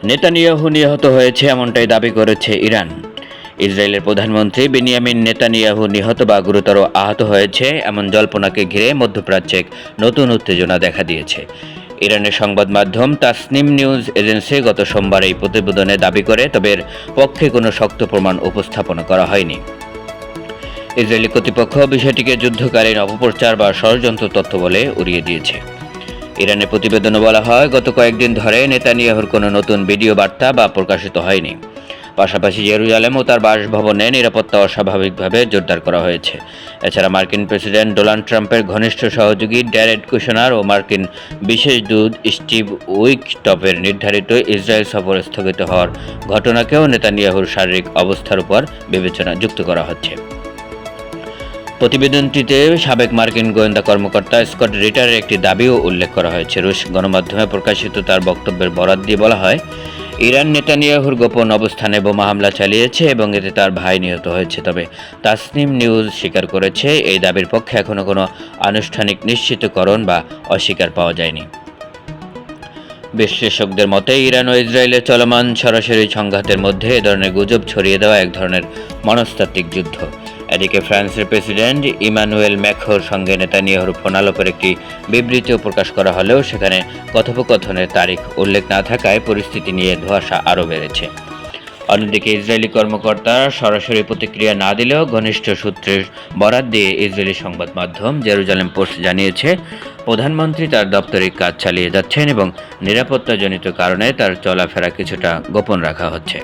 Netanyahu নিহত হয়েছে এমনটাই দাবি করেছে ইরান। ইসরায়েলের প্রধানমন্ত্রী বেনিয়ামিন নেতানিয়াহু নিহত বা গুরুতর আহত হয়েছে এমন জল্পনাকে ঘিরে মধ্যপ্রাচ্যে নতুন উত্তেজনা দেখা দিয়েছে। ইরানের সংবাদ মাধ্যম তাসনিম নিউজ এজেন্সি গত সোমবার এই প্রতিবেদনে দাবি করে, তবে এর পক্ষে কোনো শক্ত প্রমাণ উপস্থাপন করা হয়নি। ইসরায়েলি কর্তৃপক্ষ বিষয়টিকে যুদ্ধকালীন অপপ্রচার বা ষড়যন্ত্র তথ্য বলে উড়িয়ে দিয়েছে। ইরানের প্রতিবেদনে বলা হয়, গত কয়েকদিন ধরে নেতানিয়াহুর কোনো নতুন ভিডিও বার্তা বা প্রকাশিত হয়নি। পাশাপাশি জেরুজালেম ও তার বাসভবনে নিরাপত্তা অস্বাভাবিকভাবে জোরদার করা হয়েছে। এছাড়া মার্কিন প্রেসিডেন্ট ডোনাল্ড ট্রাম্পের ঘনিষ্ঠ সহযোগী ড্যারেড কুশনার ও মার্কিন বিশেষ দূত স্টিভ উইকটফের নির্ধারিত ইসরায়েল সফর স্থগিত হওয়ার ঘটনাকেও নেতানিয়াহুর শারীরিক অবস্থার উপর বিবেচনা যুক্ত করা হচ্ছে। প্রতিবেদনটিতে সাবেক মার্কিন গোয়েন্দা কর্মকর্তা স্কট রিটারের একটি দাবিও উল্লেখ করা হয়েছে। রুশ গণমাধ্যমে প্রকাশিত তার বক্তব্যের বরাত দিয়ে বলা হয়, ইরান নেতানিয়াহুর গোপন অবস্থানে বোমা হামলা চালিয়েছে এবং এতে তার ভাই নিহত হয়েছে। তবে তাসনিম নিউজ স্বীকার করেছে, এই দাবির পক্ষে এখনও কোনো আনুষ্ঠানিক নিশ্চিতকরণ বা অস্বীকার পাওয়া যায়নি। বিশ্লেষকদের মতে ইরান ও ইসরায়েলের চলমান সরাসরি সংঘাতের মধ্যে এ ধরনের গুজব ছড়িয়ে দেওয়া এক ধরনের মনস্তাত্ত্বিক যুদ্ধ। এদিকে ফ্রান্সের প্রেসিডেন্ট ইমানুয়েল ম্যাক্রোর সঙ্গে নেতানিয়াহুর ফোনালাপের একটি বিবৃতিও প্রকাশ করা হলেও সেখানে কথোপকথনের তারিখ উল্লেখ না থাকায় পরিস্থিতি নিয়ে ধোঁয়াশা আরও বেড়েছে। অন্যদিকে ইসরায়েলি কর্মকর্তা সরাসরি প্রতিক্রিয়া না দিলেও ঘনিষ্ঠ সূত্রের বরাত দিয়ে ইসরায়েলি সংবাদ মাধ্যম জেরুজালেম পোস্ট জানিয়েছে, প্রধানমন্ত্রী তার দাপ্তরিক কাজ চালিয়ে যাচ্ছেন এবং নিরাপত্তাজনিত কারণে তার চলাফেরা কিছুটা গোপন রাখা হচ্ছে।